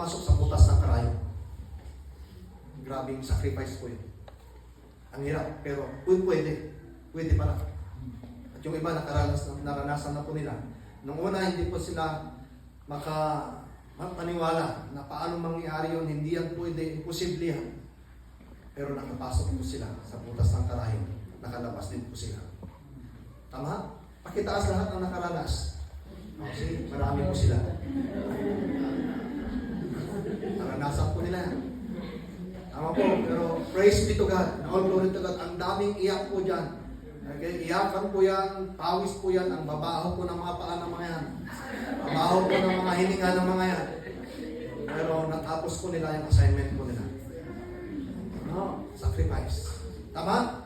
pumasok sa butas ng karayo. Grabing sacrifice po yun. Ang hirap, pero pwede. Pwede pala. At yung iba naranasan na po nila. Nung una, hindi po sila makapaniwala na paano mangyari yun. Hindi yan pwede, imposible yan. Pero nakapasok po sila sa butas ng karayo. Nakalabas din po sila. Tama? Pakitaas lahat ng nakaranas. Okay, marami po sila. Naranasan po nila yan. Tama po, pero praise be to God. All glory to God. Ang daming iyak po dyan. Okay, iyakan po yan, pawis po yan, ang babaho po ng mga paa ng mga yan. Babaho po ng mga hininga ng mga yan. Pero natapos po nila yung assignment po nila. No, sacrifice. Tama?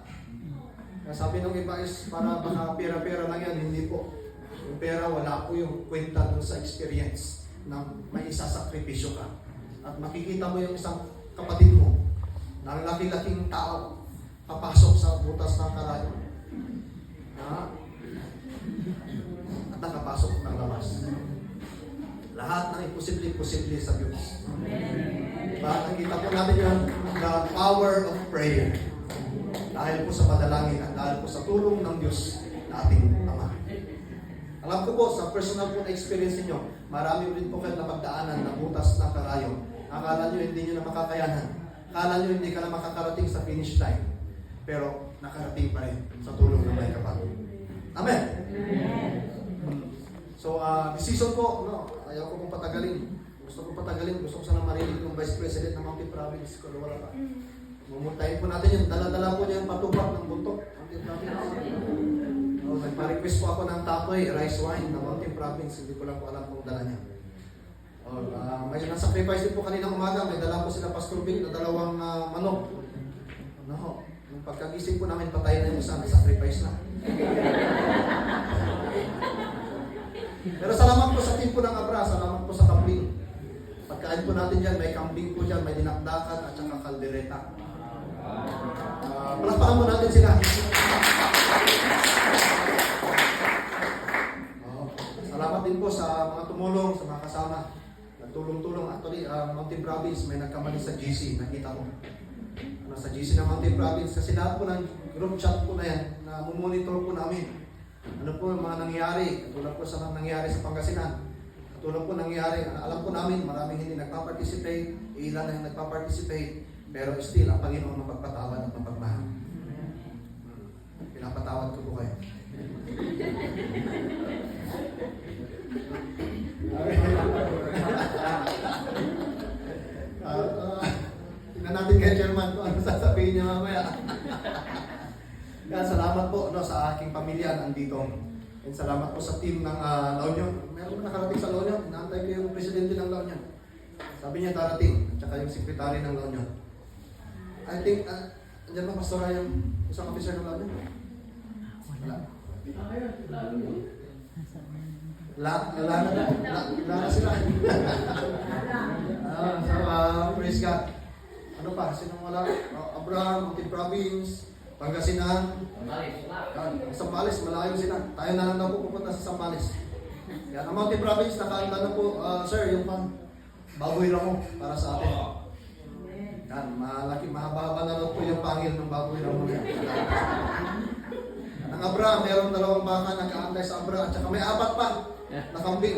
Kaya sabi ng iba is para baka pera-pera lang yan, hindi po. Yung pera, wala po yung kwenta dun sa experience na may isasakripisyo ka. At makikita mo yung isang kapatid mo na laki-laking tao papasok sa butas ng karayo. At nakapasok ng labas. Lahat ng imposible sa Diyos. Diba? Nakita po natin yun, the power of prayer. Dahil po sa padalangin at dahil po sa tulong ng Diyos na ating Ama. Alam ko po, sa personal po na experience niyo, marami rin po kayo na pagdaanan na butas ng karayo. Akala nyo hindi nyo na makakayanan. Akala nyo hindi ka na makakarating sa finish line. Pero nakarating pa rin sa tulong ng may kapal. Amen? So, decision po, no? Ayaw ko pong patagalin. Gusto ko patagalin. Gusto ko sana marinig ng Vice President ng Mountain Province. Kung wala pa. Mumutayin po natin yun. Dala-dala po niya yung patubak ng buntok. Mountain Province. Nagpa-request po ako ng tapoy, rice wine ng Mountain Province. Hindi ko lang po alam kung dala niya. May sacrifice din po kaninang umaga. May dala po sila Pastor Bill na 2 manok. No? Yung pagkagising po namin, patay na yung isa, may sacrifice na. Pero salamat po sa team po ng Abra, salamat po sa kambing. Pagkain po natin dyan, may kambing po dyan, may dinakdakan at saka kaldereta. Palakpakan po natin sila. Salamat din po sa mga tumulong, sa mga kasama. Nagtulong-tulong. Actually, Mountain Province, may nagkamali sa GC, nakita ko. Sa GC ng Mountain Province, kasi lahat po ng group chat po na yan, na monitor po namin. Ano po yung mga nangyari, katulad po sa mga nangyari sa Pangasinan. Katulad po nangyari, alam po namin, maraming hindi nagpa-participate, ilan na yung nagpa-participate, pero still, ang Panginoon mapagpatawad at mapagmahal. Pinapatawad ko po kayo. Tingnan natin kay Chairman kung ano sasabihin niya mamaya. Kaya salamat po sa aking pamilya nandito. And salamat po sa team ng La Union. Meron na nakarating sa La Union. Inaantay ko yung presidente ng La Union. Sabi niya darating. At saka yung sekretary ng La Union. I think, andyan ba pastora yung isang officer ng La Union? Wala. Wala na sila. Praise God. Ano pa? Sinong wala? Abraham, Mountain Province, Pangasinan. Sambales, malayo sila. Tayo na lang daw po pupunta sa Sambales. Yan, ang Mountain Province, nakaanda na po, sir, yung baboy ramo para sa atin. Yan, malaki, mahaba-haba na lang po yung pangil ng baboy ramo yan. Ang Abra, meron 2 baka nakaantay sa Abra, at saka may 4 pa na kambing.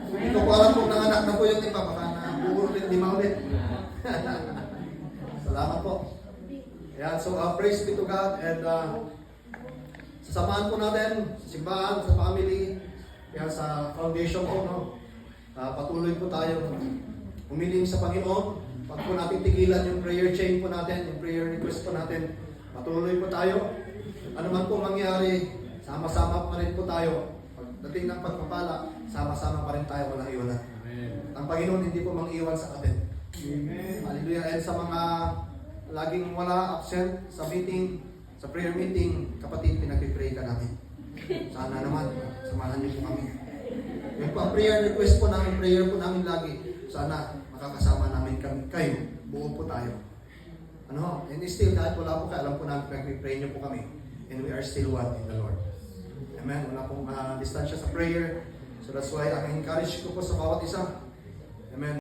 Hindi ko alam kung nanganak na po yung iba, baka nabuo ulit, 5 ulit. Salamat po. Ayan, so praise be to God, and sasamahan po natin sa simbahan, sa family, kaya sa foundation po, no? Patuloy po tayo humiling sa Panginoon. Pag po natin tigilan yung prayer chain po natin, yung prayer request po natin, patuloy po tayo. Ano man po mangyari, sama-sama pa rin po tayo. Pagdating ng pagpapala, sama-sama pa rin tayo, walang iwanan. Ang Panginoon hindi po mang-iwan sa atin. Amen. Hallelujah. And sa mga laging wala, absent sa meeting, sa prayer meeting, kapatid, pinag-pray ka namin. Sana naman, samahan niyo po kami. Yung pa prayer request po namin, prayer po namin lagi. Sana makakasama namin kayo. Buo po tayo. Ano? And still, kahit wala po kayo, alam po namin, pinag-pray niyo po kami. And we are still one in the Lord. Amen. Wala pong distansya sa prayer. So that's why, ang encourage ko po sa bawat isa,